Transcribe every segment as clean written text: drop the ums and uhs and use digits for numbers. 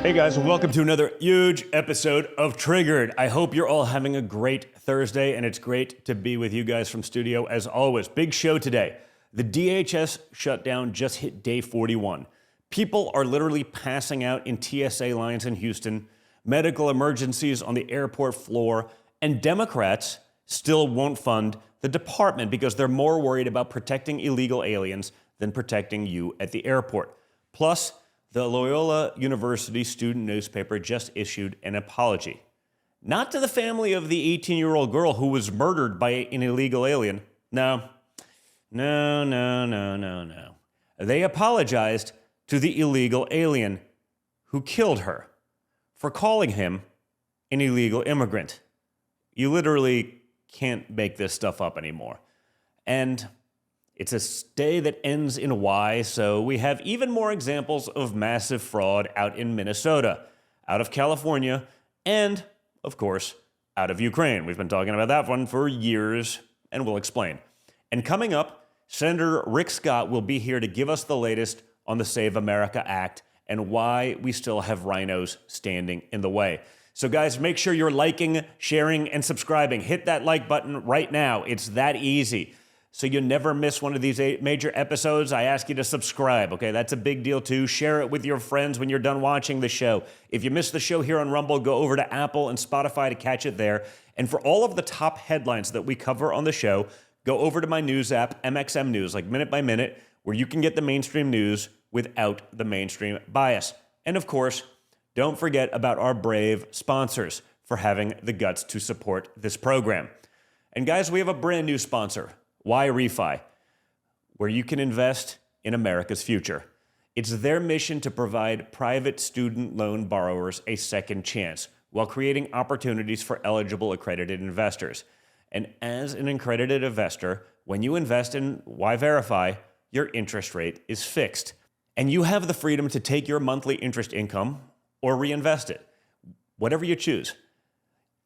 Hey guys, and welcome to another huge episode of Triggered. I hope you're all having a great Thursday, and it's great to be with you guys from studio as always. Big show today. The DHS shutdown just hit day 41. People are literally passing out in TSA lines in Houston, medical emergencies on the airport floor, and Democrats still won't fund the department because they're more worried about protecting illegal aliens than protecting you at the airport. Plus, the Loyola University student newspaper just issued an apology. Not to the family of the 18-year-old girl who was murdered by an illegal alien. No. They apologized to the illegal alien who killed her for calling him an illegal immigrant. You literally can't make this stuff up anymore. And it's a day that ends in Y, so we have even more examples of massive fraud out in Minnesota, out of California, and, of course, out of Ukraine. We've been talking about that one for years, and we'll explain. And coming up, Senator Rick Scott will be here to give us the latest on the Save America Act and why we still have rhinos standing in the way. So guys, make sure you're liking, sharing, and subscribing. Hit that like button right now. It's that easy. So you never miss one of these major episodes, I ask you to subscribe, okay? That's a big deal too. Share it with your friends when you're done watching the show. If you missed the show here on Rumble, go over to Apple and Spotify to catch it there. And for all of the top headlines that we cover on the show, go over to my news app, MXM News, like minute by minute, where you can get the mainstream news without the mainstream bias. And of course, don't forget about our brave sponsors for having the guts to support this program. And guys, we have a brand new sponsor. Why Refi, where you can invest in America's future. It's their mission to provide private student loan borrowers a second chance while creating opportunities for eligible accredited investors. And as an accredited investor, when you invest in Why Verify, your interest rate is fixed. And you have the freedom to take your monthly interest income or reinvest it, whatever you choose,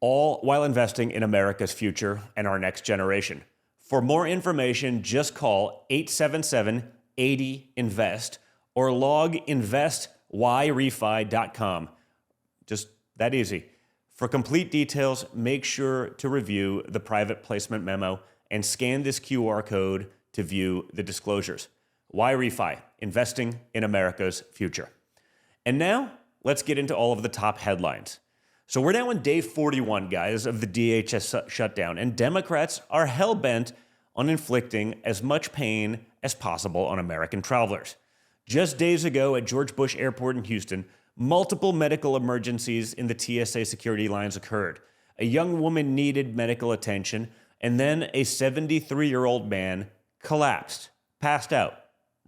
all while investing in America's future and our next generation. For more information, just call 877-80-INVEST or log investwhyrefi.com. Just that easy. For complete details, make sure to review the private placement memo and scan this QR code to view the disclosures. Why Refi? Investing in America's future. And now, let's get into all of the top headlines. So we're now on day 41, guys, of the DHS shutdown, and Democrats are hell-bent on inflicting as much pain as possible on American travelers. Just days ago at George Bush Airport in Houston, multiple medical emergencies in the TSA security lines occurred. A young woman needed medical attention, and then a 73-year-old man collapsed, passed out,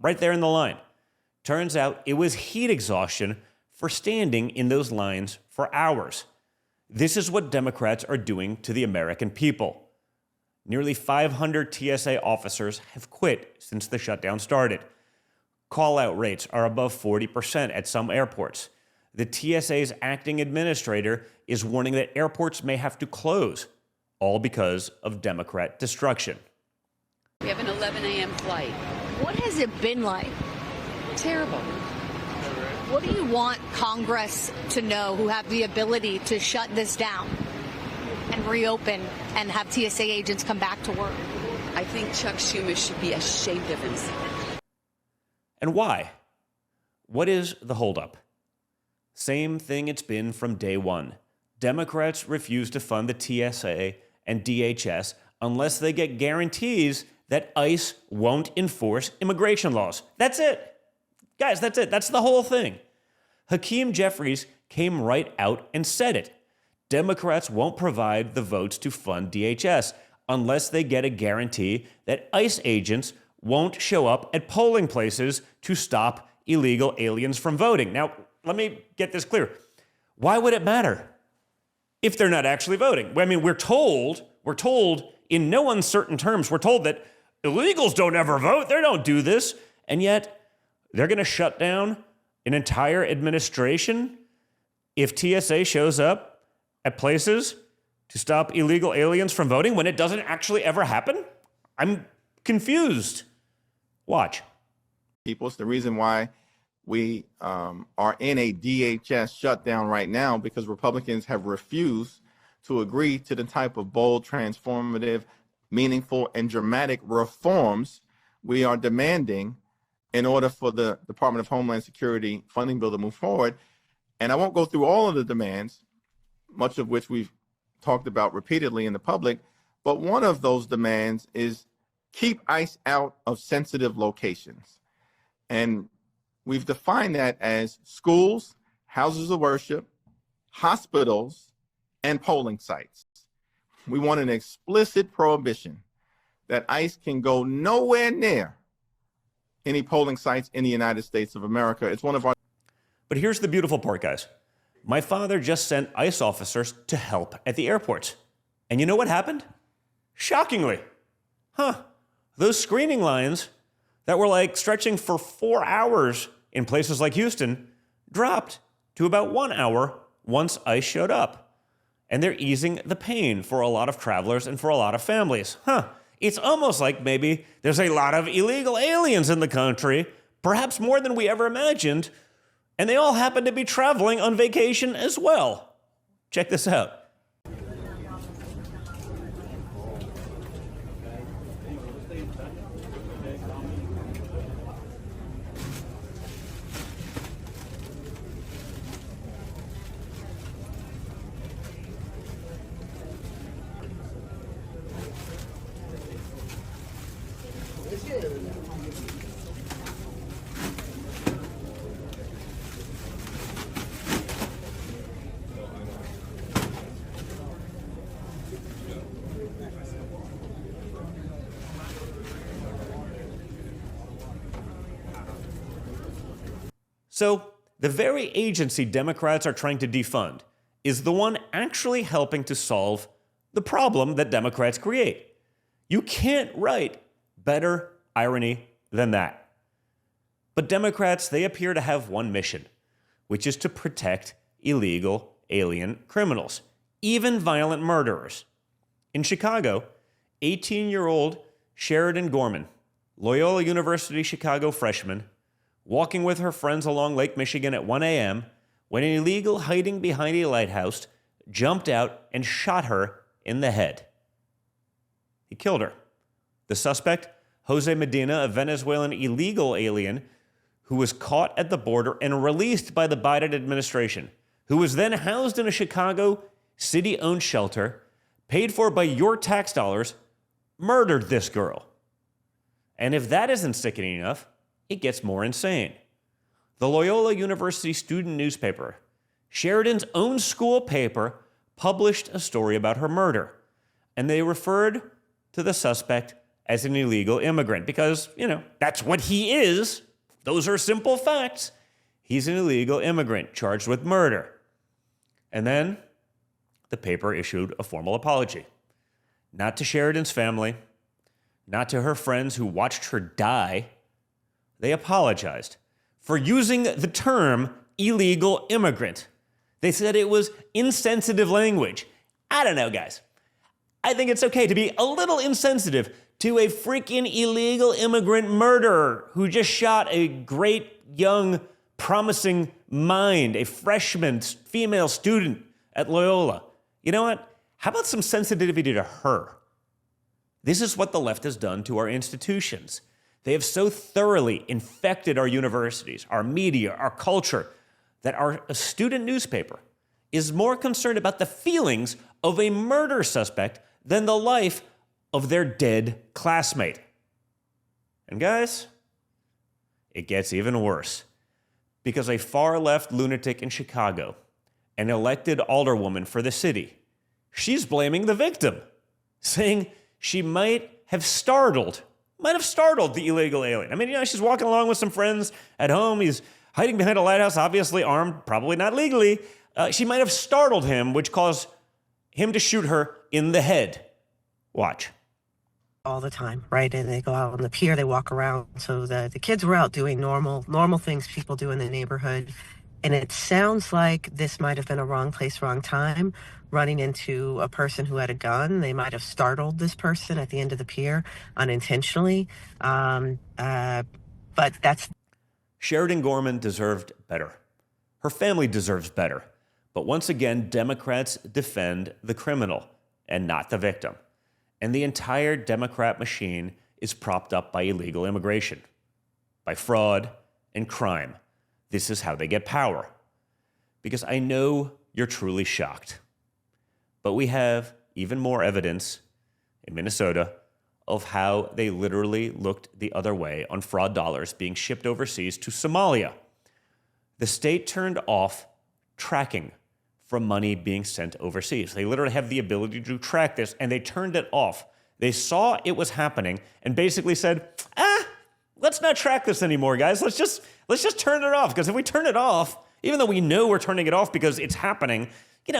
right there in the line. Turns out it was heat exhaustion for standing in those lines for hours. This is what Democrats are doing to the American people. Nearly 500 TSA officers have quit since the shutdown started. Call-out rates are above 40% at some airports. The TSA's acting administrator is warning that airports may have to close, all because of Democrat destruction. We have an 11 a.m. flight. What has it been like? Terrible. What do you want Congress to know, who have the ability to shut this down and reopen and have TSA agents come back to work? I think Chuck Schumer should be ashamed of himself. And why? What is the holdup? Same thing it's been from day one. Democrats refuse to fund the TSA and DHS unless they get guarantees that ICE won't enforce immigration laws. That's it. Guys, that's it. That's the whole thing. Hakeem Jeffries came right out and said it. Democrats won't provide the votes to fund DHS unless they get a guarantee that ICE agents won't show up at polling places to stop illegal aliens from voting. Now, let me get this clear. Why would it matter if they're not actually voting? I mean, we're told in no uncertain terms, we're told that illegals don't ever vote. They don't do this. And yet, they're going to shut down an entire administration if TSA shows up at places to stop illegal aliens from voting when it doesn't actually ever happen? I'm confused. Watch. It's the reason why We are in a DHS shutdown right now because Republicans have refused to agree to the type of bold, transformative, meaningful, and dramatic reforms we are demanding in order for the Department of Homeland Security funding bill to move forward. And I won't go through all of the demands, much of which we've talked about repeatedly in the public, but one of those demands is keep ICE out of sensitive locations. And we've defined that as schools, houses of worship, hospitals, and polling sites. We want an explicit prohibition that ICE can go nowhere near any polling sites in the United States of America. It's one of our... But here's the beautiful part, guys. My father just sent ICE officers to help at the airports. And you know what happened? Shockingly. Those screening lines that were like stretching for 4 hours in places like Houston dropped to about 1 hour once ICE showed up. And they're easing the pain for a lot of travelers and for a lot of families. It's almost like maybe there's a lot of illegal aliens in the country, perhaps more than we ever imagined, and they all happen to be traveling on vacation as well. Check this out. So, the very agency Democrats are trying to defund is the one actually helping to solve the problem that Democrats create. You can't write better irony than that. But Democrats, they appear to have one mission, which is to protect illegal alien criminals, even violent murderers. In Chicago, 18-year-old Sheridan Gorman, Loyola University Chicago freshman, walking with her friends along Lake Michigan at 1 a.m. when an illegal hiding behind a lighthouse jumped out and shot her in the head. He killed her. The suspect, Jose Medina, a Venezuelan illegal alien who was caught at the border and released by the Biden administration, who was then housed in a Chicago city-owned shelter, paid for by your tax dollars, murdered this girl. And if that isn't sickening enough, it gets more insane. The Loyola University student newspaper, Sheridan's own school paper, published a story about her murder. And they referred to the suspect as an illegal immigrant because, that's what he is. Those are simple facts. He's an illegal immigrant charged with murder. And then the paper issued a formal apology. Not to Sheridan's family, not to her friends who watched her die. They apologized for using the term illegal immigrant. They said it was insensitive language. I don't know, guys. I think it's okay to be a little insensitive to a freaking illegal immigrant murderer who just shot a great, young, promising mind, a freshman female student at Loyola. You know what? How about some sensitivity to her? This is what the left has done to our institutions. They have so thoroughly infected our universities, our media, our culture, that our student newspaper is more concerned about the feelings of a murder suspect than the life of their dead classmate. And guys, it gets even worse. Because a far-left lunatic in Chicago, an elected alderwoman for the city, she's blaming the victim, saying she might have startled the illegal alien. I mean, she's walking along with some friends at home. He's hiding behind a lighthouse, obviously armed, probably not legally. She might have startled him, which caused him to shoot her in the head. Watch. All the time, right? And they go out on the pier, they walk around. So the kids were out doing normal things people do in the neighborhood. And it sounds like this might have been a wrong place, wrong time, running into a person who had a gun. They might have startled this person at the end of the pier unintentionally. But that's... Sheridan Gorman deserved better. Her family deserves better. But once again, Democrats defend the criminal and not the victim. And the entire Democrat machine is propped up by illegal immigration, by fraud and crime. This is how they get power. Because I know you're truly shocked. But we have even more evidence in Minnesota of how they literally looked the other way on fraud dollars being shipped overseas to Somalia. The state turned off tracking from money being sent overseas. They literally have the ability to track this, and they turned it off. They saw it was happening and basically said, let's not track this anymore, guys. Let's just turn it off. Because if we turn it off, even though we know we're turning it off because it's happening,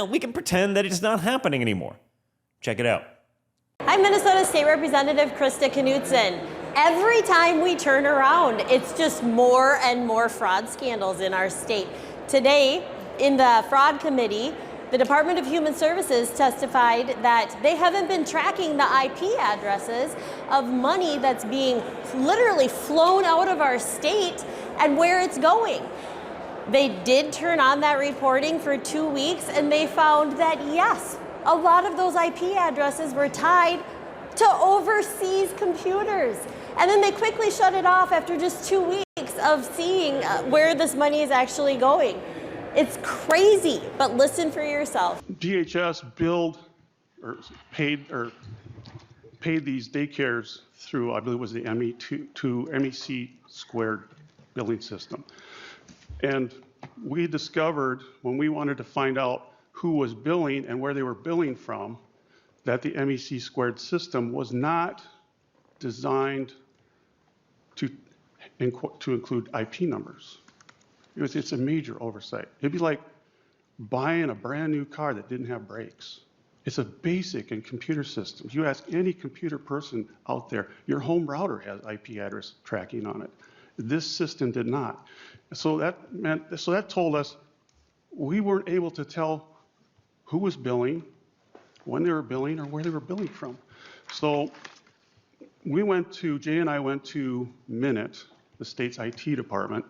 we can pretend that it's not happening anymore. Check it out. I'm Minnesota State Representative Krista Knutson. Every time we turn around, it's just more and more fraud scandals in our state. Today, in the fraud committee, the Department of Human Services testified that they haven't been tracking the IP addresses of money that's being literally flown out of our state and where it's going. They did turn on that reporting for 2 weeks, and they found that, yes, a lot of those IP addresses were tied to overseas computers. And then they quickly shut it off after just 2 weeks of seeing where this money is actually going. It's crazy, but listen for yourself. DHS paid these daycares through, I believe it was the MEC squared billing system. And we discovered, when we wanted to find out who was billing and where they were billing from, that the MEC squared system was not designed to include IP numbers. It's a major oversight. It'd be like buying a brand new car that didn't have brakes. It's a basic in computer systems. You ask any computer person out there, your home router has IP address tracking on it. This system did not. So that told us we weren't able to tell who was billing, when they were billing, or where they were billing from. So Jay and I went to Minute, the state's IT department,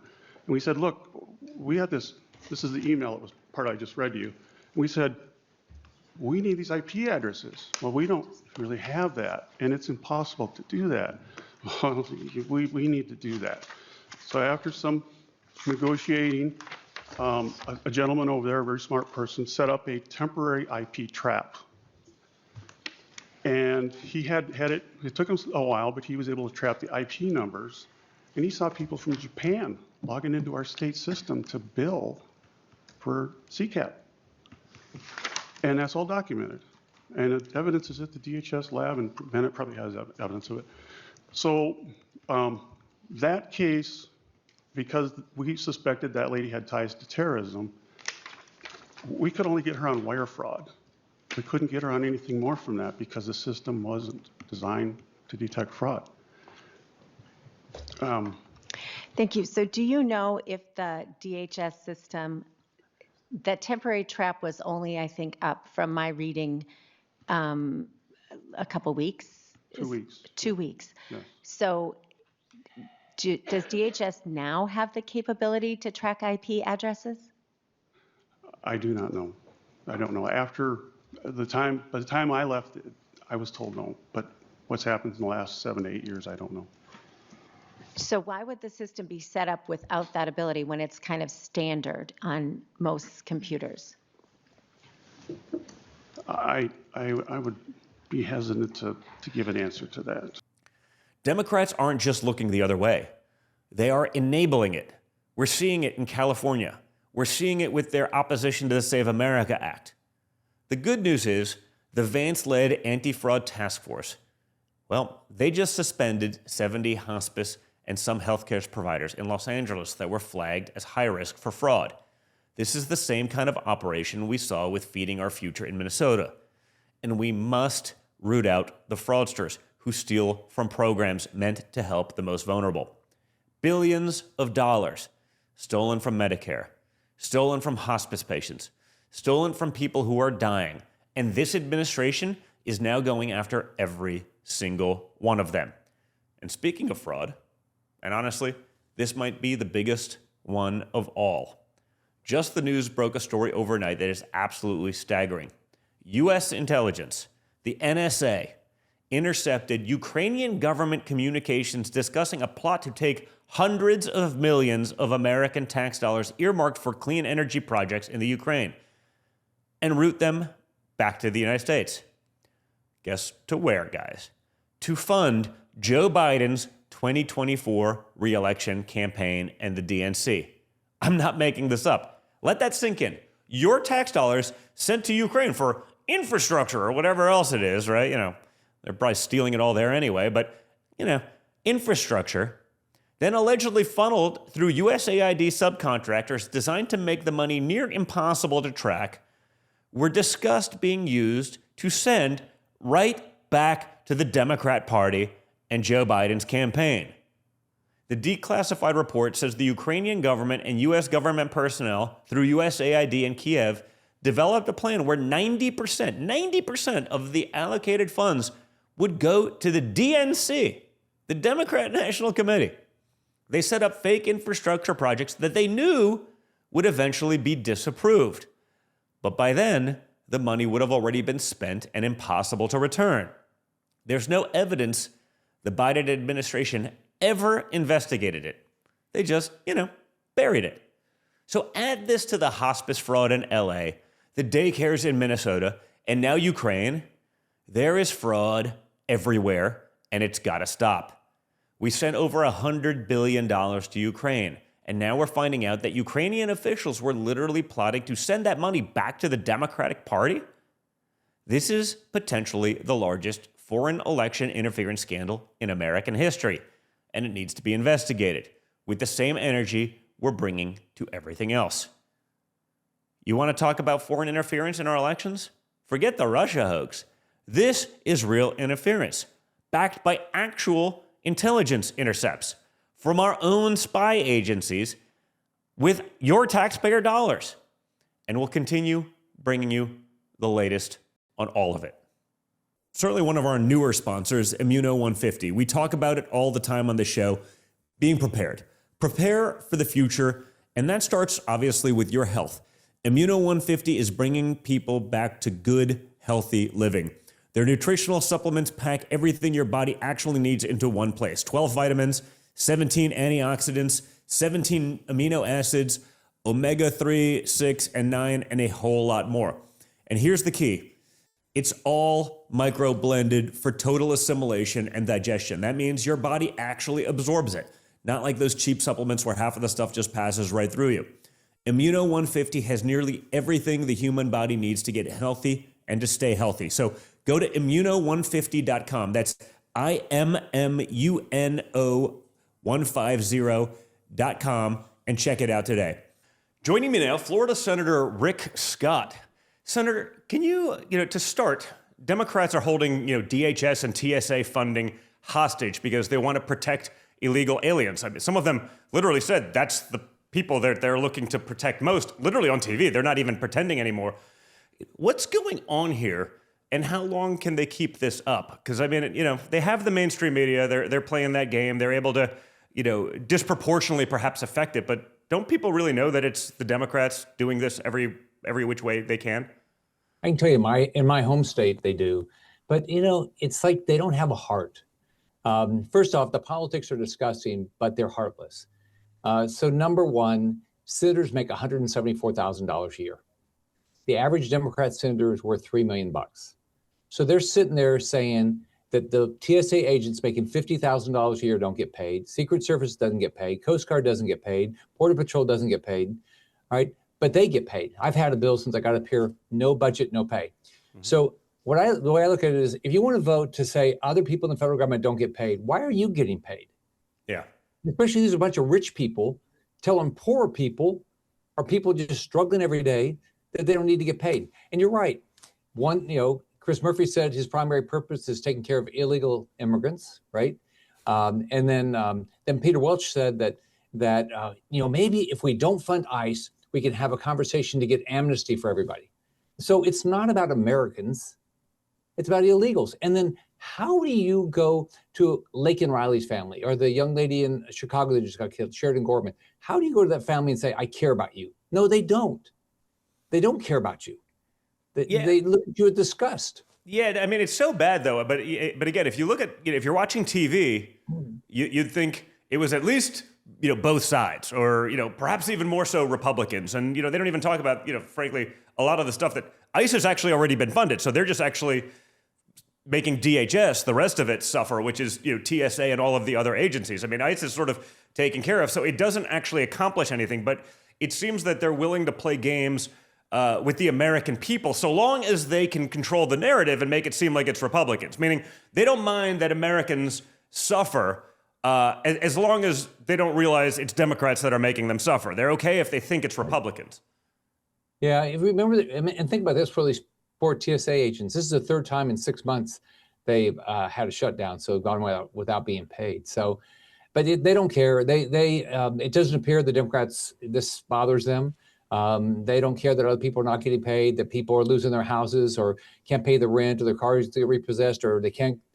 and we said, look, we had this is the email, it was part I just read to you. And we said, we need these IP addresses. Well, we don't really have that, and it's impossible to do that. Well, we need to do that. So after some negotiating, a gentleman over there, a very smart person, set up a temporary IP trap. And he had it took him a while, but he was able to trap the IP numbers. And he saw people from Japan logging into our state system to bill for CCAT. And that's all documented. And the evidence is at the DHS lab, and Bennett probably has evidence of it. So that case, because we suspected that lady had ties to terrorism, we could only get her on wire fraud. We couldn't get her on anything more from that because the system wasn't designed to detect fraud. Thank you. So do you know if the DHS system, that temporary trap was only, I think, up from my reading a couple weeks? 2 weeks. 2 weeks. Yes. So does DHS now have the capability to track IP addresses? I do not know. I don't know. By the time I left, I was told no. But what's happened in the last 7 to 8 years, I don't know. So why would the system be set up without that ability when it's kind of standard on most computers? I would be hesitant to give an answer to that. Democrats aren't just looking the other way. They are enabling it. We're seeing it in California. We're seeing it with their opposition to the Save America Act. The good news is the Vance-led anti-fraud task force, well, they just suspended 70 hospice and some healthcare providers in Los Angeles that were flagged as high risk for fraud. This is the same kind of operation we saw with Feeding Our Future in Minnesota. And we must root out the fraudsters who steal from programs meant to help the most vulnerable. Billions of dollars stolen from Medicare, stolen from hospice patients, stolen from people who are dying. And this administration is now going after every single one of them. And speaking of fraud, and honestly, this might be the biggest one of all. Just the news broke a story overnight that is absolutely staggering. U.S. intelligence, the NSA, intercepted Ukrainian government communications discussing a plot to take hundreds of millions of American tax dollars earmarked for clean energy projects in the Ukraine and route them back to the United States. Guess to where, guys? To fund Joe Biden's 2024 re-election campaign and the DNC. I'm not making this up. Let that sink in. Your tax dollars sent to Ukraine for infrastructure or whatever else it is, right? They're probably stealing it all there anyway, but, infrastructure, then allegedly funneled through USAID subcontractors designed to make the money near impossible to track, were discussed being used to send right back to the Democrat Party and Joe Biden's campaign. The declassified report says the Ukrainian government and U.S. government personnel through USAID in Kiev developed a plan where 90% of the allocated funds would go to the DNC, the Democrat National Committee. They set up fake infrastructure projects that they knew would eventually be disapproved. But by then, the money would have already been spent and impossible to return. There's no evidence the Biden administration ever investigated it. They just, buried it. So add this to the hospice fraud in LA, the daycares in Minnesota, and now Ukraine. There is fraud everywhere, and it's got to stop. We sent over $100 billion to Ukraine, and now we're finding out that Ukrainian officials were literally plotting to send that money back to the Democratic Party? This is potentially the largest foreign election interference scandal in American history, and it needs to be investigated with the same energy we're bringing to everything else. You want to talk about foreign interference in our elections? Forget the Russia hoax. This is real interference, backed by actual intelligence intercepts from our own spy agencies with your taxpayer dollars. And we'll continue bringing you the latest on all of it. Certainly one of our newer sponsors, Immuno 150. We talk about it all the time on the show, being prepared. Prepare for the future, and that starts obviously with your health. Immuno 150 is bringing people back to good, healthy living. Their nutritional supplements pack everything your body actually needs into one place. 12 vitamins, 17 antioxidants, 17 amino acids, omega-3, 6, and 9, and a whole lot more. And here's the key. It's all micro-blended for total assimilation and digestion. That means your body actually absorbs it, not like those cheap supplements where half of the stuff just passes right through you. Immuno 150 has nearly everything the human body needs to get healthy and to stay healthy. So go to immuno150.com. That's IMMUNO150.com and check it out today. Joining me now, Florida Senator Rick Scott. Senator, can you, to start, Democrats are holding, DHS and TSA funding hostage because they want to protect illegal aliens. I mean, some of them literally said that's the people that they're looking to protect most, literally on TV. They're not even pretending anymore. What's going on here, and how long can they keep this up? Because, they have the mainstream media. They're playing that game. They're able to, disproportionately perhaps affect it. But don't people really know that it's the Democrats doing this every which way they can? I can tell you, in my home state, they do. But, it's like they don't have a heart. First off, the politics are disgusting, but they're heartless. So number one, senators make $174,000 a year. The average Democrat senator is worth $3 million. So they're sitting there saying that the TSA agents making $50,000 a year don't get paid. Secret Service doesn't get paid. Coast Guard doesn't get paid. Border Patrol doesn't get paid. All right. But they get paid. I've had a bill since I got up here, no budget, no pay. Mm-hmm. So the way I look at it is, if you want to vote to say other people in the federal government don't get paid, why are you getting paid? Yeah. Especially these are a bunch of rich people telling poor people or people just struggling every day that they don't need to get paid. And you're right. One, Chris Murphy said his primary purpose is taking care of illegal immigrants, right? And then Peter Welch said that maybe if we don't fund ICE, we can have a conversation to get amnesty for everybody. So it's not about Americans, it's about illegals. And then How do you go to Laken Riley's family or the young lady in Chicago that just got killed, Sheridan Gorman? How do you go to that family and say, I care about you? No, they don't. They don't care about you. They look at you with disgust. Yeah, I mean, it's so bad, though. But again, if you look at, if you're watching TV, you'd think it was at least, both sides, or, perhaps even more so Republicans. And, they don't even talk about, frankly, a lot of the stuff that ICE has actually already been funded. So they're just actually making DHS, the rest of it, suffer, which is, TSA and all of the other agencies. I mean, ICE is sort of taken care of. So it doesn't actually accomplish anything. But it seems that they're willing to play games with the American people, so long as they can control the narrative and make it seem like it's Republicans. Meaning they don't mind that Americans suffer as long as they don't realize it's Democrats that are making them suffer. They're okay if they think it's Republicans. Yeah, if you remember, and think about this for these poor TSA agents. This is the third time in 6 months they've had a shutdown, so gone without being paid. So, but they don't care. It doesn't appear the Democrats, this bothers them. They don't care that other people are not getting paid, that people are losing their houses or can't pay the rent, or their cars get repossessed, or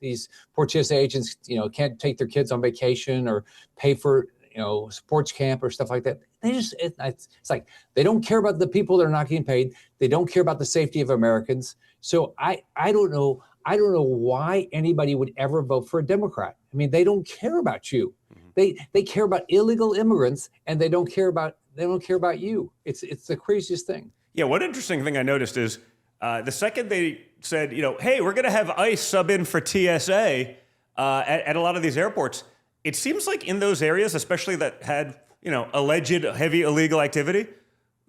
these poor TSA agents, can't take their kids on vacation or pay for, sports camp or stuff like that. It's like they don't care about the people that are not getting paid. They don't care about the safety of Americans. So I don't know why anybody would ever vote for a Democrat. I mean, they don't care about you. They care about illegal immigrants, and they don't care about you. It's the craziest thing. Yeah, one interesting thing I noticed is the second they said, hey, we're going to have ICE sub in for TSA at a lot of these airports, it seems like in those areas, especially that had, alleged heavy illegal activity,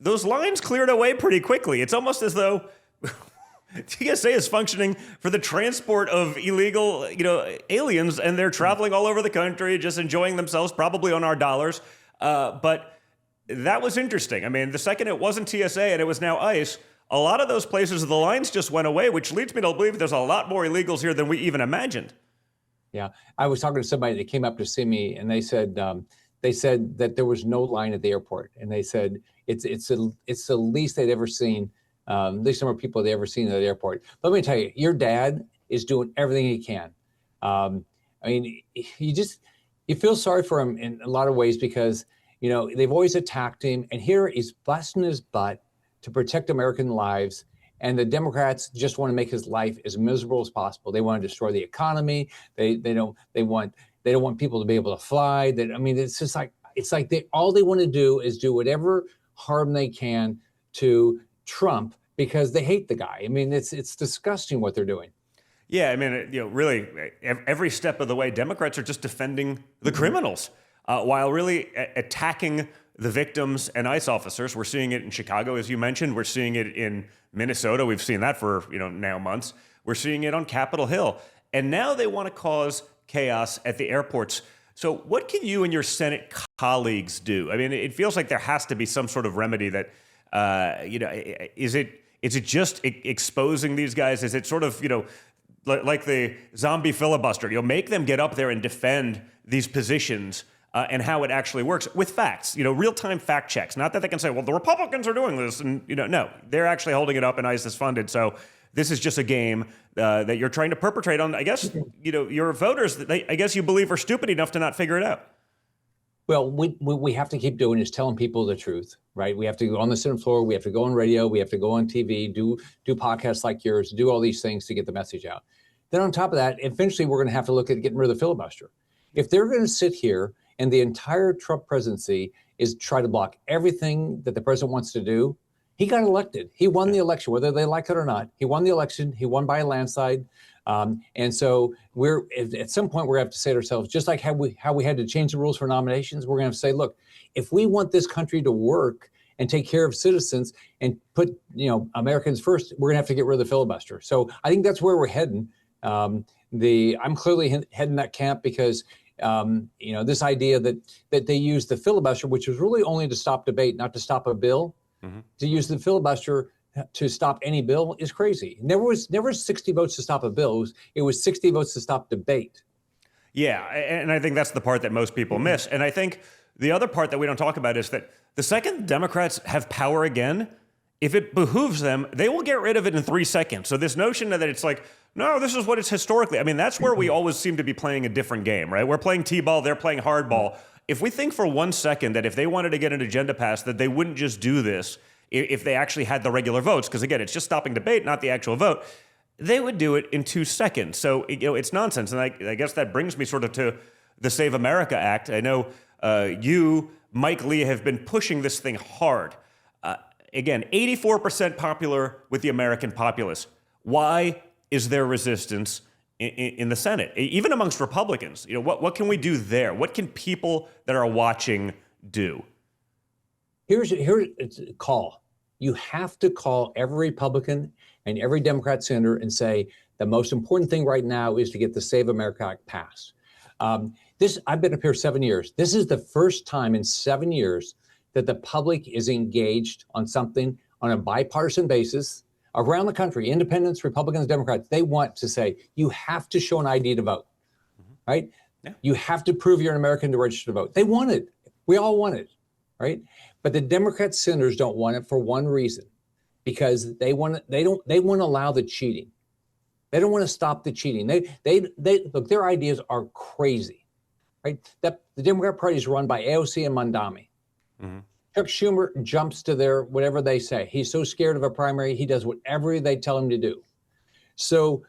those lines cleared away pretty quickly. It's almost as though TSA is functioning for the transport of illegal, aliens, and they're traveling all over the country, just enjoying themselves, probably on our dollars. But that was interesting. I mean, the second it wasn't TSA and it was now ICE, a lot of those places, the lines just went away, which leads me to believe there's a lot more illegals here than we even imagined. Yeah, I was talking to somebody that came up to see me, and they said that there was no line at the airport, and they said it's the least they'd ever seen, least number of people they'd ever seen at the airport. But let me tell you, your dad is doing everything he can. I mean, you feel sorry for him in a lot of ways because they've always attacked him, and here he's busting his butt to protect American lives. And the Democrats just want to make his life as miserable as possible. They want to destroy the economy. They don't want people to be able to fly. It's like all they want to do is do whatever harm they can to Trump because they hate the guy. I mean, it's disgusting what they're doing. Yeah, I mean, really, every step of the way, Democrats are just defending the criminals while really attacking the victims and ICE officers. We're seeing it in Chicago, as you mentioned. We're seeing it in Minnesota. We've seen that for now months. We're seeing it on Capitol Hill, and now they want to cause chaos at the airports. So, what can you and your Senate colleagues do? I mean, it feels like there has to be some sort of remedy that, is it just exposing these guys? Is it sort of like the zombie filibuster? Make them get up there and defend these positions. And how it actually works with facts, real-time fact checks. Not that they can say, well, the Republicans are doing this. And, no, they're actually holding it up and ICE is funded. So this is just a game that you're trying to perpetrate on, I guess, your voters that I guess you believe are stupid enough to not figure it out. Well, we have to keep doing is telling people the truth, right? We have to go on the Senate floor. We have to go on radio. We have to go on TV, do podcasts like yours, do all these things to get the message out. Then on top of that, eventually we're going to have to look at getting rid of the filibuster. If they're going to sit here and the entire Trump presidency is try to block everything that the president wants to do. He got elected. He won the election, whether they like it or not. He won the election. He won by a landslide. And so at some point we're going to have to say to ourselves, just like how we had to change the rules for nominations, we're going to have to say, look, if we want this country to work and take care of citizens and put Americans first, we're going to have to get rid of the filibuster. So I think that's where we're heading. I'm clearly heading that camp because this idea that they use the filibuster, which was really only to stop debate, not to stop a bill, to use the filibuster to stop any bill is crazy. Never 60 votes to stop a bill. It was 60 votes to stop debate. Yeah, and I think that's the part that most people miss. And I think the other part that we don't talk about is that the second Democrats have power again, if it behooves them, they will get rid of it in 3 seconds. So this notion that it's like no, this is what it's historically. I mean, that's where we always seem to be playing a different game, right? We're playing T-ball, they're playing hardball. If we think for 1 second that if they wanted to get an agenda passed, that they wouldn't just do this if they actually had the regular votes, because again, it's just stopping debate, not the actual vote, they would do it in 2 seconds. So, it's nonsense. And I guess that brings me sort of to the Save America Act. I know you, Mike Lee, have been pushing this thing hard. Again, 84% popular with the American populace. Why is there resistance in the Senate, even amongst Republicans? What can we do there? What can people that are watching do? Here's a call. You have to call every Republican and every Democrat senator and say, the most important thing right now is to get the Save America Act passed. I've been up here 7 years. This is the first time in 7 years that the public is engaged on something on a bipartisan basis around the country. Independents, Republicans, Democrats, they want to say, you have to show an ID to vote, right? Yeah. You have to prove you're an American to register to vote. They want it. We all want it, right? But the Democrat senators don't want it for one reason, because they want to allow the cheating. They don't want to stop the cheating. They look, their ideas are crazy, right? The Democrat Party is run by AOC and Mondami. Mm-hmm. Chuck Schumer jumps to their whatever they say. He's so scared of a primary, he does whatever they tell him to do. So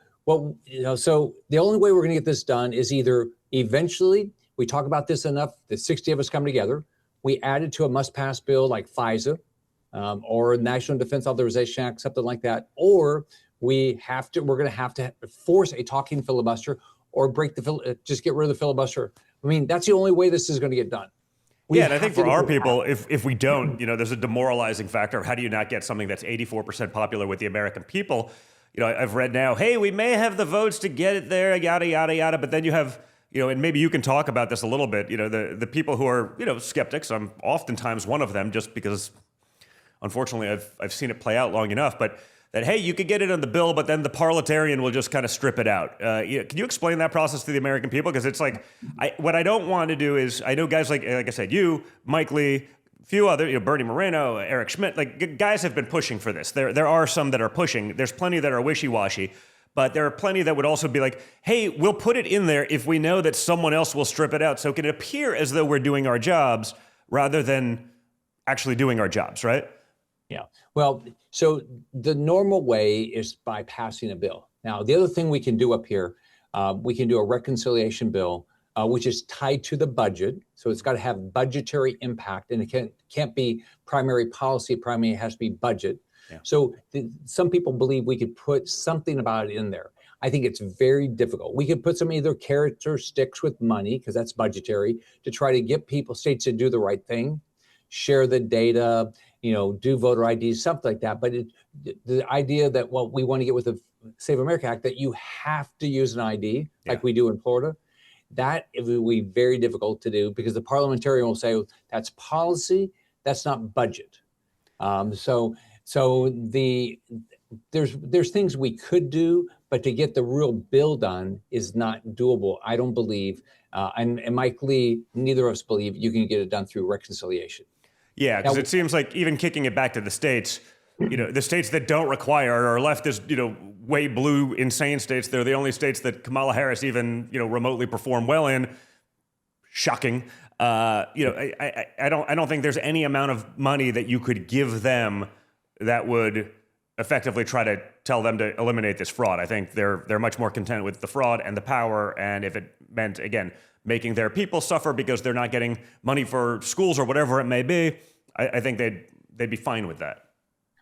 so the only way we're going to get this done is either eventually we talk about this enough that 60 of us come together, we add it to a must-pass bill like FISA or National Defense Authorization Act, something like that, or we're going to have to force a talking filibuster or just get rid of the filibuster. I mean, that's the only way this is going to get done. And I think for our people, if we don't, there's a demoralizing factor. How do you not get something that's 84% popular with the American people? I've read now, hey, we may have the votes to get it there, yada, yada, yada. But then you have, and maybe you can talk about this a little bit, the people who are, skeptics. I'm oftentimes one of them just because, unfortunately, I've seen it play out long enough. But that, hey, you could get it on the bill, but then the parliamentarian will just kind of strip it out. Can you explain that process to the American people? Because it's like, what I don't want to do is, I know guys like I said, you, Mike Lee, a few other, Bernie Moreno, Eric Schmidt, like guys have been pushing for this. There are some that are pushing. There's plenty that are wishy-washy, but there are plenty that would also be like, hey, we'll put it in there if we know that someone else will strip it out, so it can appear as though we're doing our jobs rather than actually doing our jobs, right? Yeah. Well, so the normal way is by passing a bill. Now, the other thing we can do up here, we can do a reconciliation bill, which is tied to the budget. So it's got to have budgetary impact, and it can't be primary policy. Primary has to be budget. Yeah. So some people believe we could put something about it in there. I think it's very difficult. We could put some either carrots or sticks with money, because that's budgetary, to try to get states to do the right thing, share the data, do voter IDs, something like that. But the idea that what we want to get with the Save America Act, that you have to use an ID like we do in Florida, that it will be very difficult to do, because the parliamentarian will say, that's policy, that's not budget. So there's things we could do, but to get the real bill done is not doable, I don't believe. And Mike Lee, neither of us believe you can get it done through reconciliation. Yeah, because it seems like even kicking it back to the states, the states that don't require it are left as, way blue, insane states. They're the only states that Kamala Harris even, remotely perform well in. Shocking. I don't think there's any amount of money that you could give them that would effectively try to tell them to eliminate this fraud. I think they're much more content with the fraud and the power, and if it meant, again, making their people suffer because they're not getting money for schools or whatever it may be, I think they'd be fine with that.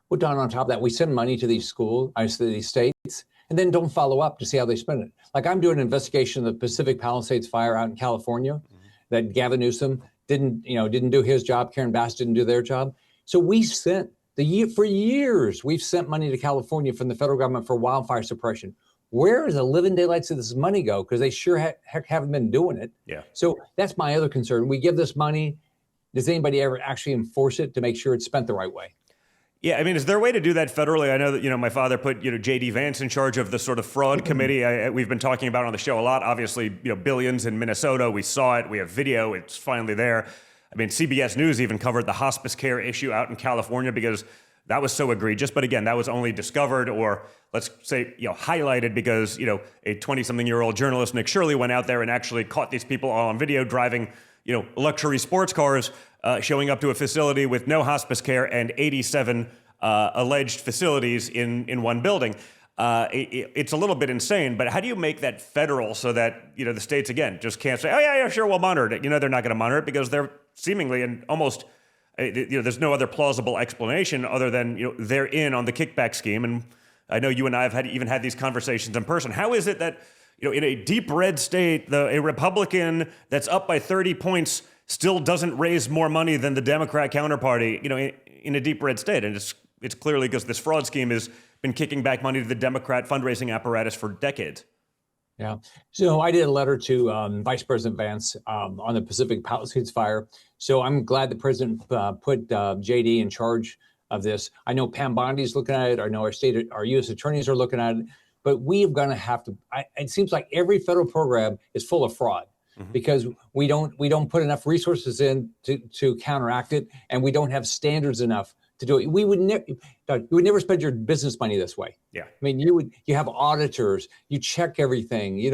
Well, Don, on top of that, we send money to these schools, to these states, and then don't follow up to see how they spend it. Like, I'm doing an investigation of the Pacific Palisades fire out in California, that Gavin Newsom didn't do his job, Karen Bass didn't do their job. So we sent for years, we've sent money to California from the federal government for wildfire suppression. Where is the living daylights of this money go? Because they sure heck haven't been doing it. Yeah. So that's my other concern. We give this money. Does anybody ever actually enforce it to make sure it's spent the right way? Yeah, I mean, is there a way to do that federally? I know that, my father put, J.D. Vance in charge of the sort of fraud committee we've been talking about on the show a lot. Obviously, billions in Minnesota. We saw it. We have video. It's finally there. I mean, CBS News even covered the hospice care issue out in California because that was so egregious. But again, that was only discovered, or let's say, highlighted because, a 20-something-year-old journalist, Nick Shirley, went out there and actually caught these people all on video driving, luxury sports cars, showing up to a facility with no hospice care and 87 alleged facilities in one building. It's a little bit insane, but how do you make that federal so that, the states, again, just can't say, oh, yeah, sure, we'll monitor it. They're not going to monitor it because they're seemingly and almost, there's no other plausible explanation other than, they're in on the kickback scheme. And I know you and I have even had these conversations in person. How is it that, in a deep red state, a Republican that's up by 30 points still doesn't raise more money than the Democrat counterparty, in a deep red state? And it's clearly because this fraud scheme has been kicking back money to the Democrat fundraising apparatus for decades. Yeah. So I did a letter to Vice President Vance on the Pacific Palisades fire. So I'm glad the president put JD in charge of this. I know Pam Bondi's looking at it. I know our U.S. attorneys are looking at it. But we are going to have to. It seems like every federal program is full of fraud because we don't put enough resources in to counteract it, and we don't have standards enough to do it. You would never spend your business money this way. Yeah. I mean, you have auditors, you check everything,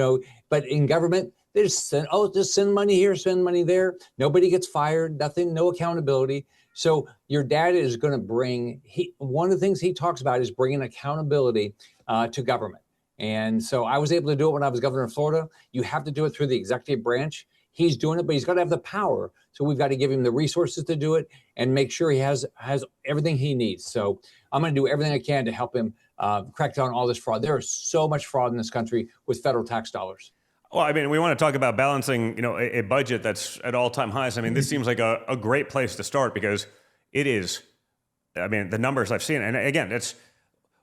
but in government, they just send money here, send money there. Nobody gets fired, nothing, no accountability. So your dad is going to bring, one of the things he talks about is bringing accountability to government. And so I was able to do it when I was governor of Florida. You have to do it through the executive branch. He's doing it, but he's got to have the power. So we've got to give him the resources to do it and make sure he has everything he needs. So I'm going to do everything I can to help him crack down on all this fraud. There is so much fraud in this country with federal tax dollars. Well, I mean, we want to talk about balancing, a budget that's at all-time highs. I mean, this seems like a great place to start because it is, the numbers I've seen. And again, it's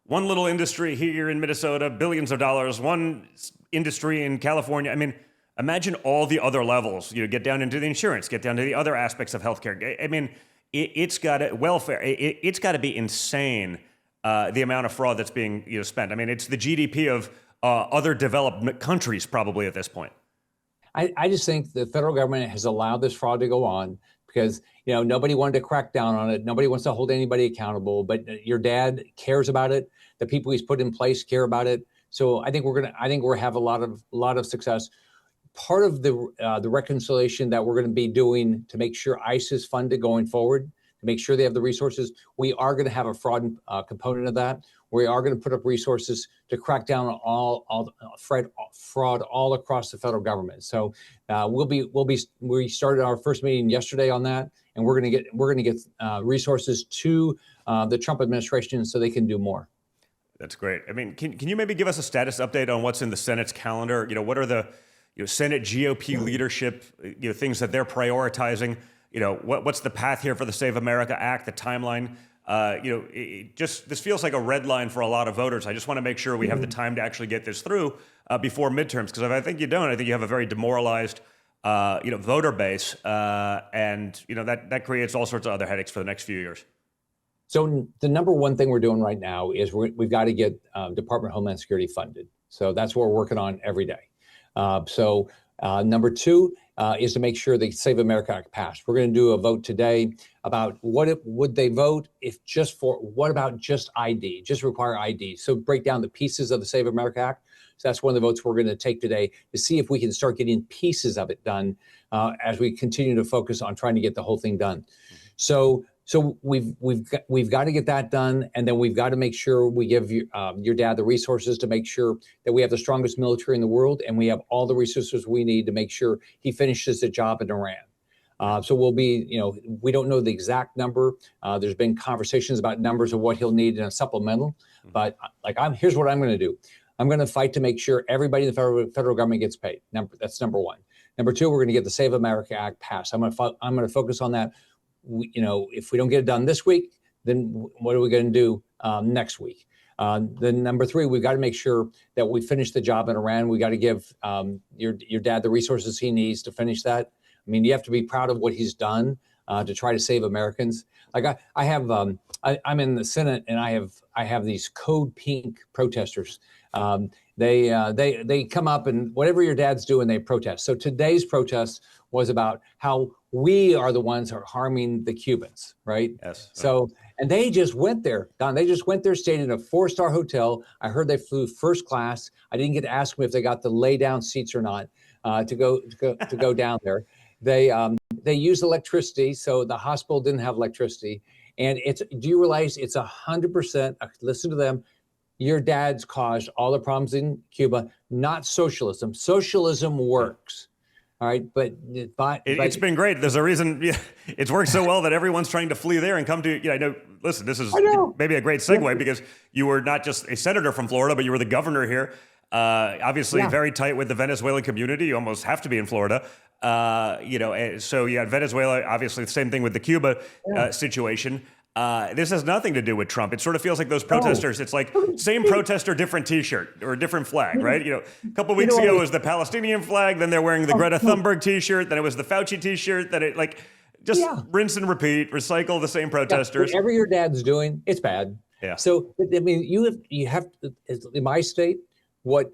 one little industry here in Minnesota, billions of dollars, one industry in California. I mean, imagine all the other levels, get down into the insurance, get down to the other aspects of healthcare. I mean, it's got to, welfare, it's got to be insane, the amount of fraud that's being spent. I mean, it's the GDP of other developed countries probably at this point. I just think the federal government has allowed this fraud to go on because, nobody wanted to crack down on it. Nobody wants to hold anybody accountable, but your dad cares about it. The people he's put in place care about it. So I think we're have a lot of success. Part of the reconciliation that we're going to be doing to make sure ICE is funded going forward, to make sure they have the resources, we are going to have a fraud component of that. We are going to put up resources to crack down on all fraud all across the federal government. So we started our first meeting yesterday on that, and we're going to get resources to the Trump administration so they can do more. That's great. I mean, can you maybe give us a status update on what's in the Senate's calendar? What are the Senate GOP leadership, things that they're prioritizing? What's the path here for the Save America Act, the timeline? This feels like a red line for a lot of voters. I just want to make sure we have the time to actually get this through before midterms, because if I think you don't, I think you have a very demoralized, voter base, and that creates all sorts of other headaches for the next few years. So the number one thing we're doing right now is we've got to get Department of Homeland Security funded. So that's what we're working on every day. Number two is to make sure the Save America Act passed. We're going to do a vote today about would they vote what about just ID, just require ID. So break down the pieces of the Save America Act. So that's one of the votes we're going to take today to see if we can start getting pieces of it done as we continue to focus on trying to get the whole thing done. So we've got to get that done, and then we've got to make sure we give your dad the resources to make sure that we have the strongest military in the world, and we have all the resources we need to make sure he finishes the job in Iran. So we'll be, we don't know the exact number. There's been conversations about numbers of what he'll need in a supplemental, but here's what I'm going to do. I'm going to fight to make sure everybody in the federal government gets paid. That's number one. Number two, we're going to get the Save America Act passed. I'm going to focus on that. If we don't get it done this week, then what are we going to do next week? Then number three, we've got to make sure that we finish the job in Iran. We got to give your dad the resources he needs to finish that. I mean, you have to be proud of what he's done to try to save Americans. Like I'm in the Senate, and I have these Code Pink protesters. They come up, and whatever your dad's doing, they protest. So today's protest was about how we are the ones who are harming the Cubans, right? Yes. So, and they just went there, Don. They just went there, stayed in a 4-star hotel. I heard they flew first class. I didn't get to ask them if they got the lay down seats or not to go down there. They used electricity, so the hospital didn't have electricity. And do you realize it's 100%? Listen to them. Your dad's caused all the problems in Cuba, not socialism. Socialism works. All right, but it's been great. There's a reason it's worked so well that everyone's trying to flee there and come to. I know. Listen, this is maybe a great segue because you were not just a senator from Florida, but you were the governor here. Obviously, very tight with the Venezuelan community. You almost have to be in Florida. So Venezuela. Obviously, the same thing with the Cuba situation. This has nothing to do with Trump. It sort of feels like those protesters. It's like same protester, different T-shirt or a different flag, right? A couple of weeks ago it was the Palestinian flag. Then they're wearing the Greta Thunberg T-shirt. Then it was the Fauci T-shirt. Then it rinse and repeat, recycle the same protesters. Whatever your dad's doing, it's bad. Yeah. So I mean, you have in my state what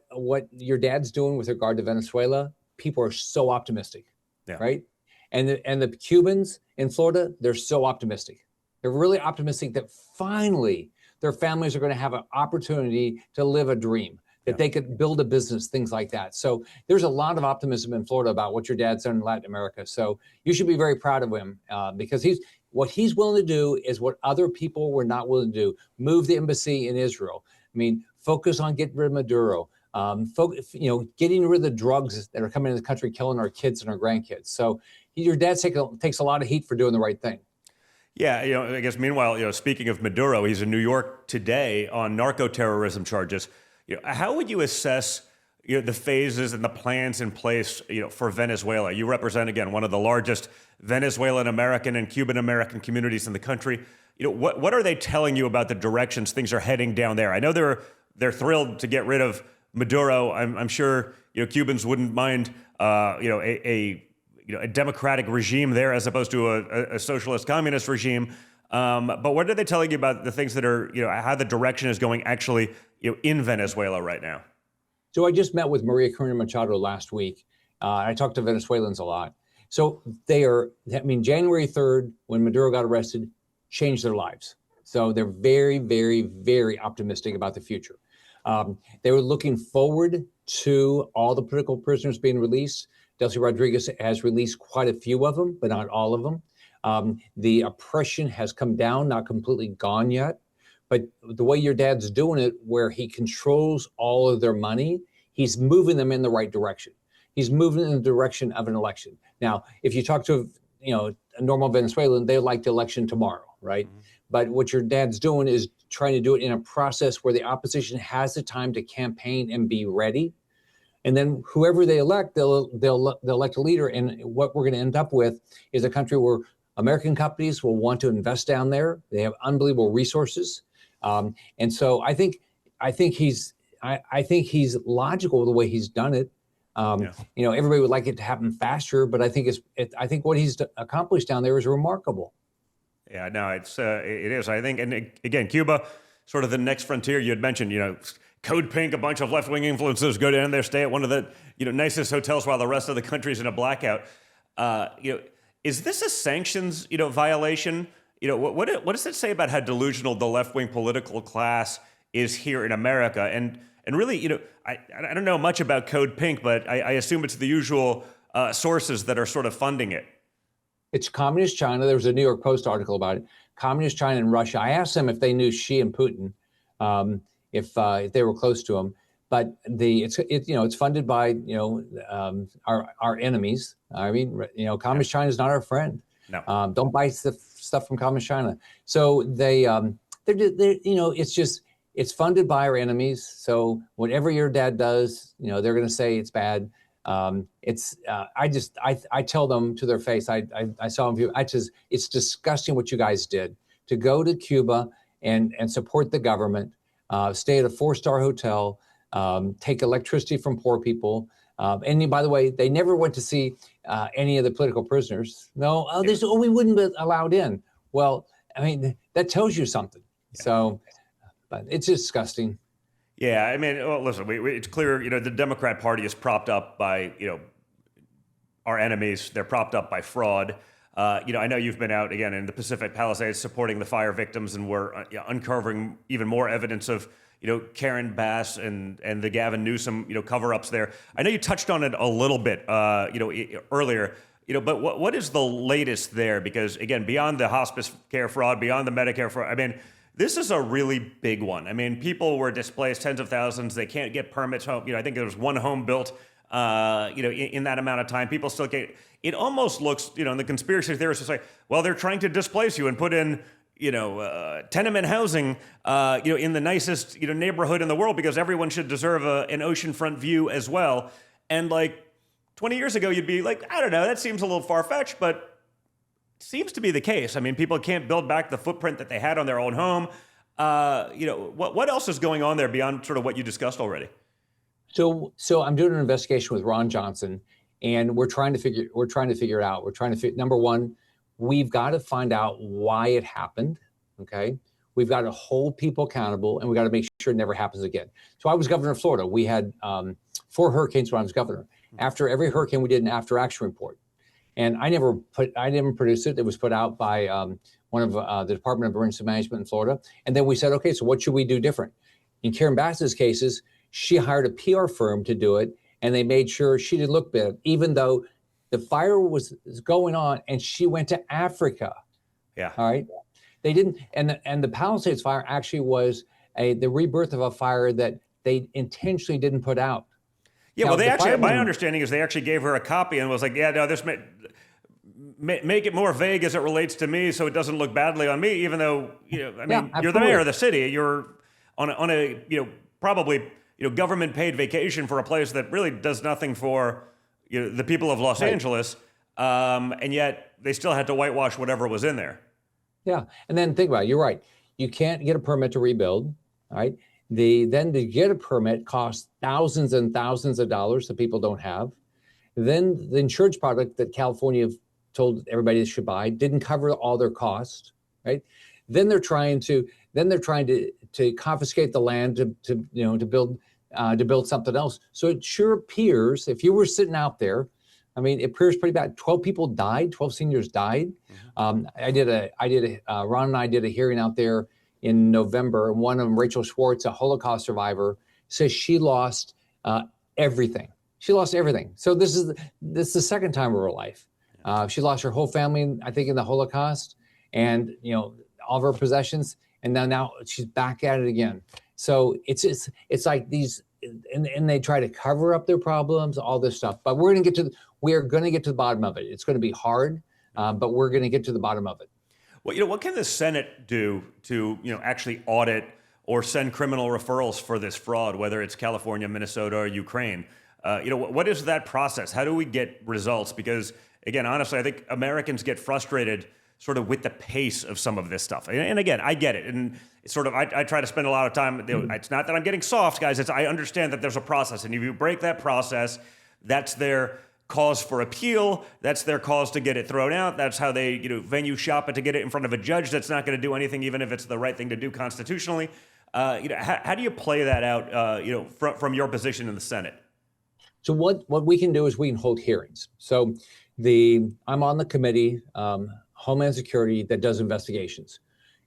your dad's doing with regard to Venezuela. People are so optimistic, right? And the Cubans in Florida, they're so optimistic. They're really optimistic that finally their families are going to have an opportunity to live a dream, that they could build a business, things like that. So there's a lot of optimism in Florida about what your dad's done in Latin America. So you should be very proud of him because what he's willing to do is what other people were not willing to do. Move the embassy in Israel. I mean, focus on getting rid of Maduro. Getting rid of the drugs that are coming into the country, killing our kids and our grandkids. So your dad takes a lot of heat for doing the right thing. Yeah, I guess meanwhile, speaking of Maduro, he's in New York today on narco-terrorism charges. How would you assess the phases and the plans in place, for Venezuela? You represent, again, one of the largest Venezuelan American and Cuban American communities in the country. What are they telling you about the directions things are heading down there? I know they're thrilled to get rid of Maduro. I'm sure Cubans wouldn't mind a democratic regime there as opposed to a socialist communist regime. But what are they telling you about the things that are, how the direction is going actually, in Venezuela right now? So I just met with Maria Corina Machado last week. I talked to Venezuelans a lot. So January 3rd, when Maduro got arrested, changed their lives. So they're very, very, very optimistic about the future. They were looking forward to all the political prisoners being released. Delcy Rodriguez has released quite a few of them, but not all of them. The oppression has come down, not completely gone yet. But the way your dad's doing it, where he controls all of their money, he's moving them in the right direction. He's moving in the direction of an election. Now, if you talk to a normal Venezuelan, they like the election tomorrow, right? Mm-hmm. But what your dad's doing is trying to do it in a process where the opposition has the time to campaign and be ready. And then whoever they elect, they'll elect a leader. And what we're going to end up with is a country where American companies will want to invest down there. They have unbelievable resources. And so I think he's logical the way he's done it. Everybody would like it to happen faster, but I think what he's accomplished down there is remarkable. Yeah, no, it is. I think, and again, Cuba, sort of the next frontier. You had mentioned, Code Pink, a bunch of left-wing influencers go down there, stay at one of the nicest hotels while the rest of the country's in a blackout. Is this a sanctions violation? What does it say about how delusional the left-wing political class is here in America? And really, I don't know much about Code Pink, but I assume it's the usual sources that are sort of funding it. It's Communist China. There was a New York Post article about it. Communist China and Russia. I asked them if they knew Xi and Putin, if they were close to him. But it's funded by our enemies. I mean, Communist China is not our friend. No. Don't buy stuff from Communist China. So it's funded by our enemies. So whatever your dad does, they're going to say it's bad. I tell them to their face. I saw them. It's disgusting what you guys did to go to Cuba and support the government, stay at a 4-star hotel, take electricity from poor people. And by the way, they never went to see any of the political prisoners. No, we wouldn't be allowed in. Well, I mean, that tells you something. Yeah. So, but it's disgusting. Yeah, I mean, well, listen, it's clear, the Democrat Party is propped up by, our enemies. They're propped up by fraud. I know you've been out again in the Pacific Palisades supporting the fire victims, and we're uncovering even more evidence of Karen Bass and the Gavin Newsom cover-ups there. I know you touched on it a little bit earlier. But what is the latest there? Because again, beyond the hospice care fraud, beyond the Medicare fraud, I mean, this is a really big one. I mean, people were displaced, tens of thousands. They can't get permits home. I think there was one home built, in that amount of time. People still can't. It almost looks, and the conspiracy theorists will say, well, they're trying to displace you and put in, tenement housing, in the nicest, neighborhood in the world because everyone should deserve an oceanfront view as well. And 20 years ago, you'd be like, I don't know, that seems a little far-fetched, but seems to be the case. I mean, people can't build back the footprint that they had on their own home. What else is going on there beyond sort of what you discussed already? So I'm doing an investigation with Ron Johnson, and we're trying to figure it out. Number one, we've got to find out why it happened. Okay, we've got to hold people accountable, and we got to make sure it never happens again. So I was governor of Florida. We had 4 hurricanes when I was governor. After every hurricane, we did an after-action report. And I didn't produce it. It was put out by one of the Department of Emergency Management in Florida. And then we said, okay, so what should we do different? In Karen Bass's cases, she hired a PR firm to do it, and they made sure she didn't look bad, even though the fire was going on and she went to Africa. Yeah. All right. They didn't, and the Palisades fire actually was the rebirth of a fire that they intentionally didn't put out. Yeah, well, my understanding is they actually gave her a copy and was like, yeah, no, this make it more vague as it relates to me so it doesn't look badly on me, even though, you're the mayor of the city. You're on a probably, government paid vacation for a place that really does nothing for, the people of Los Angeles. And yet they still had to whitewash whatever was in there. Yeah. And then think about it. You're right. You can't get a permit to rebuild. All right. Then to get a permit costs thousands and thousands of dollars that people don't have. Then the insurance product that California told everybody they should buy didn't cover all their costs, right? Then they're trying to confiscate the land to build something else. So it sure appears, if you were sitting out there, I mean, it appears pretty bad. 12 people died. 12 seniors died. Ron and I did a hearing out there in November, and one of them, Rachel Schwartz, a Holocaust survivor, says she lost everything. She lost everything. So this is the second time of her life. She lost her whole family, I think, in the Holocaust, and all of her possessions, and now she's back at it again. So it's like these, and they try to cover up their problems, all this stuff. But we are going to get to the bottom of it. It's going to be hard, but we're going to get to the bottom of it. Well, what can the Senate do to, actually audit or send criminal referrals for this fraud, whether it's California, Minnesota, or Ukraine? What is that process? How do we get results? Because, again, honestly, I think Americans get frustrated sort of with the pace of some of this stuff. And again, I get it. And it's sort of, I try to spend a lot of time, it's not that I'm getting soft, guys. I understand that there's a process. And if you break that process, that's their cause for appeal. That's their cause to get it thrown out. That's how they, venue shop it to get it in front of a judge that's not going to do anything, even if it's the right thing to do constitutionally. How do you play that out, from your position in the Senate? So what we can do is we can hold hearings. So I'm on the committee, Homeland Security, that does investigations.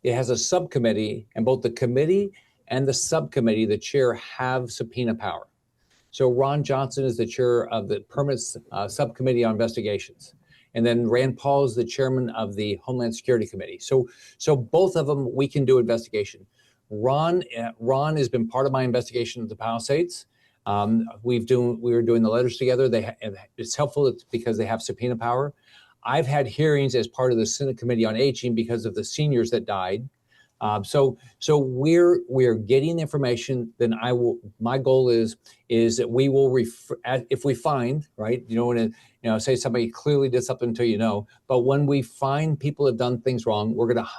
It has a subcommittee, and both the committee and the subcommittee, the chair, have subpoena power. So Ron Johnson is the chair of the Permits Subcommittee on Investigations. And then Rand Paul is the chairman of the Homeland Security Committee. So both of them, we can do investigation. Ron has been part of my investigation of the Palisades. We were doing the letters together. It's helpful because they have subpoena power. I've had hearings as part of the Senate Committee on Aging because of the seniors that died. So we're getting information. Then my goal is that we will refer, if we find, right, you don't want to, say somebody clearly did something until but when we find people have done things wrong, we're going to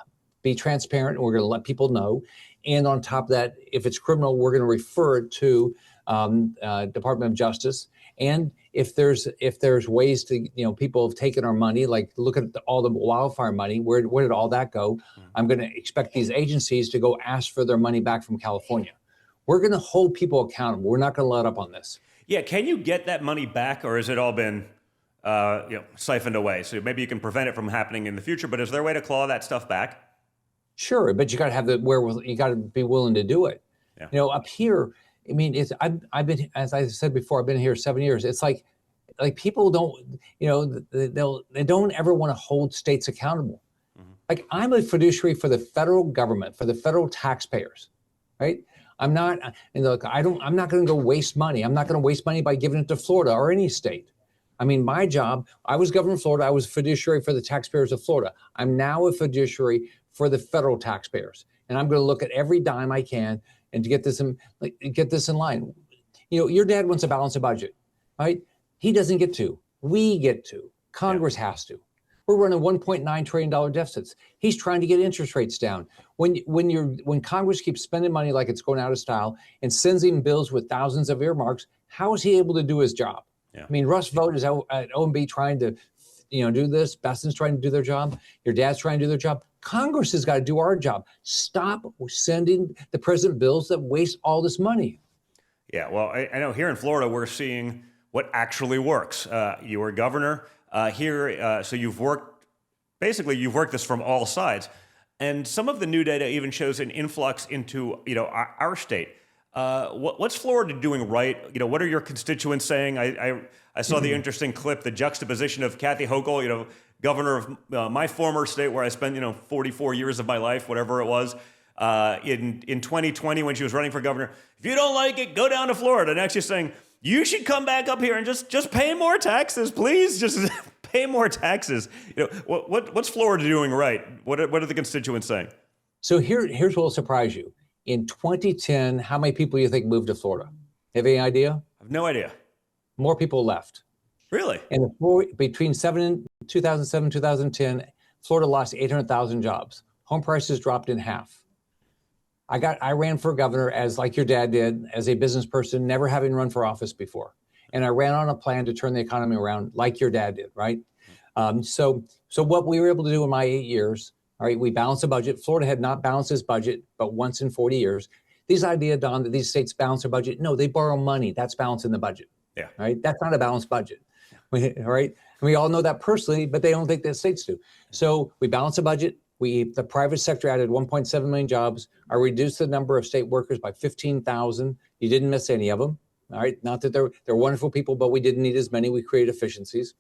be transparent and we're going to let people know. And on top of that, if it's criminal, we're going to refer it to Department of Justice. And if there's ways to, people have taken our money, like look at all the wildfire money, where did all that go? I'm going to expect these agencies to go ask for their money back from California. We're going to hold people accountable. We're not going to let up on this. Yeah, can you get that money back, or has it all been siphoned away. So maybe you can prevent it from happening in the future. But is there a way to claw that stuff back? Sure, but you got to have the wherewithal. You got to be willing to do it. Yeah. Up here, I mean, I've been, as I said before, I've been here 7 years. It's like people don't, they don't ever want to hold states accountable. Mm-hmm. Like, I'm a fiduciary for the federal government, for the federal taxpayers, right? I'm not, I'm not going to go waste money. I'm not going to waste money by giving it to Florida or any state. I mean, my job, I was governor of Florida. I was a fiduciary for the taxpayers of Florida. I'm now a fiduciary for the federal taxpayers. And I'm going to look at every dime I can and to get this in line. Your dad wants to balance a budget, right? He doesn't get to. We get to. Congress has to. We're running $1.9 trillion deficits. He's trying to get interest rates down. When Congress keeps spending money like it's going out of style and sends him bills with thousands of earmarks, how is he able to do his job? Yeah. I mean, Russ Vought is at OMB trying to, do this. Beston's trying to do their job. Your dad's trying to do their job. Congress has got to do our job. Stop sending the president bills that waste all this money. Yeah, well, I know here in Florida, we're seeing what actually works. You were governor here, so you've worked this from all sides. And some of the new data even shows an influx into, our state. What's Florida doing right? What are your constituents saying? I saw the interesting clip, the juxtaposition of Kathy Hochul, governor of my former state where I spent, 44 years of my life, whatever it was, in 2020 when she was running for governor. If you don't like it, go down to Florida. And actually saying, you should come back up here and just pay more taxes, please. Just pay more taxes. What's Florida doing right? What are the constituents saying? So here's what will surprise you. In 2010, how many people do you think moved to Florida? Have any idea? I have no idea. More people left. Really? And between 2007 and 2010, Florida lost 800,000 jobs. Home prices dropped in half. I ran for governor as, like your dad did, as a business person, never having run for office before. And I ran on a plan to turn the economy around like your dad did, right? So what we were able to do in my 8 years, all right, we balanced the budget. Florida had not balanced its budget, but once in 40 years. These idea, Don, that these states balance their budget. No, they borrow money. That's balancing the budget. Yeah. Right? That's not a balanced budget. All right? And we all know that personally, but they don't think that states do. So we balanced the budget. The private sector added 1.7 million jobs. I reduced the number of state workers by 15,000. You didn't miss any of them. All right. Not that they're wonderful people, but we didn't need as many. We created efficiencies.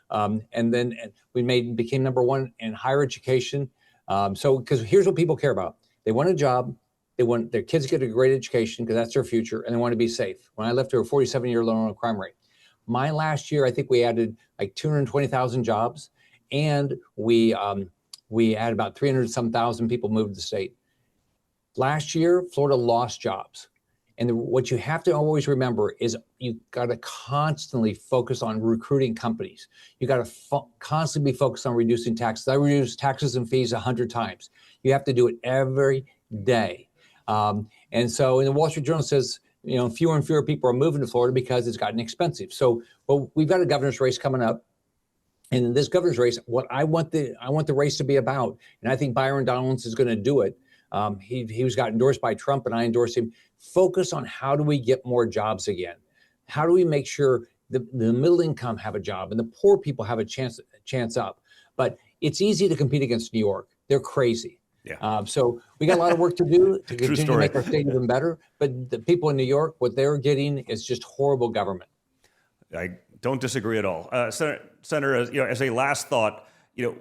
And then we became number one in higher education. Because here's what people care about. They want a job. They want their kids to get a great education because that's their future, and they want to be safe. When I left, there were 47-year low crime rate. My last year, I think we added like 220,000 jobs, and we had about 300-some thousand people move to the state. Last year, Florida lost jobs. And what you have to always remember is you got to constantly focus on recruiting companies. You got to constantly be focused on reducing taxes. I reduced taxes and fees 100 times. You have to do it every day. And so, the Wall Street Journal says, fewer and fewer people are moving to Florida because it's gotten expensive. So, well, we've got a governor's race coming up. And in this governor's race, what I want the race to be about, and I think Byron Donalds is going to do it. He got endorsed by Trump, and I endorsed him. Focus on how do we get more jobs again? How do we make sure the middle income have a job and the poor people have a chance up? But it's easy to compete against New York. They're crazy. Yeah. So we got a lot of work to do to continue to make our state even better. But the people in New York, what they're getting is just horrible government. I don't disagree at all. Senator, as a last thought,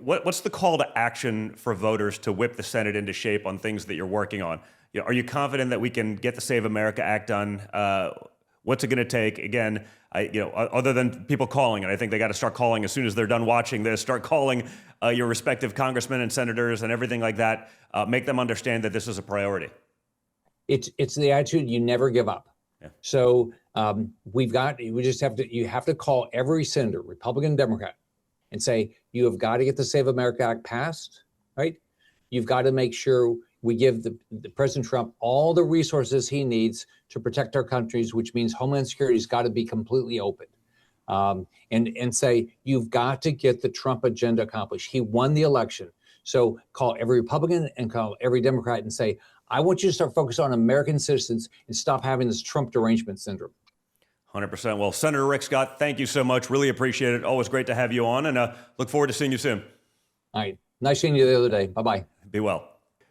what's the call to action for voters to whip the Senate into shape on things that you're working on? Are you confident that we can get the Save America Act done? What's it going to take? Again, other than people calling, and I think they got to start calling as soon as they're done watching this, start calling your respective congressmen and senators and everything like that. Make them understand that this is a priority. It's the attitude you never give up. Yeah. So you have to call every senator, Republican, Democrat, and say, you have got to get the Save America Act passed, right? You've got to make sure we give the President Trump all the resources he needs to protect our countries, which means Homeland Security's got to be completely open. And say, you've got to get the Trump agenda accomplished. He won the election. So call every Republican and call every Democrat and say, I want you to start focusing on American citizens and stop having this Trump derangement syndrome. 100%. Well, Senator Rick Scott, thank you so much. Really appreciate it. Always great to have you on, and look forward to seeing you soon. All right. Nice seeing you the other day. Bye-bye. Be well.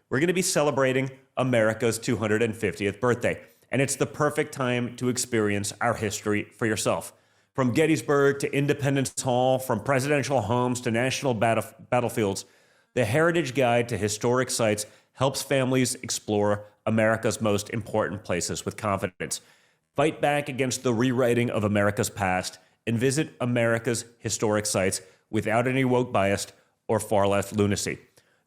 We're going to be celebrating America's 250th birthday, and it's the perfect time to experience our history for yourself. From Gettysburg to Independence Hall, from presidential homes to national battlefields, the Heritage Guide to Historic Sites helps families explore America's most important places with confidence. Fight back against the rewriting of America's past and visit America's historic sites without any woke bias or far-left lunacy.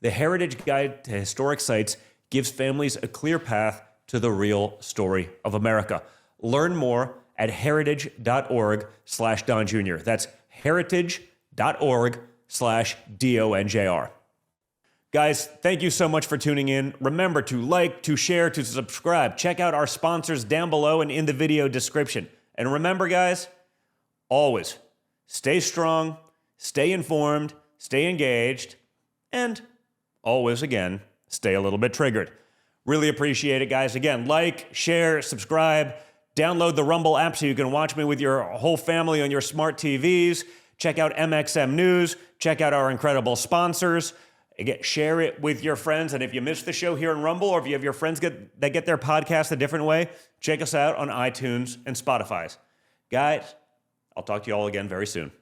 The Heritage Guide to Historic Sites gives families a clear path to the real story of America. Learn more at heritage.org/Don Jr. That's heritage.org/DONJR. Guys, thank you so much for tuning in. Remember to like, to share, to subscribe. Check out our sponsors down below and in the video description. And remember, guys, always stay strong, stay informed, stay engaged, and always, again, stay a little bit triggered. Really appreciate it, guys. Again, like, share, subscribe, download the Rumble app so you can watch me with your whole family on your smart TVs. Check out MXM News. Check out our incredible sponsors. Again, share it with your friends. And if you missed the show here in Rumble, or if you have your friends that get their podcast a different way, check us out on iTunes and Spotify. Guys, I'll talk to you all again very soon.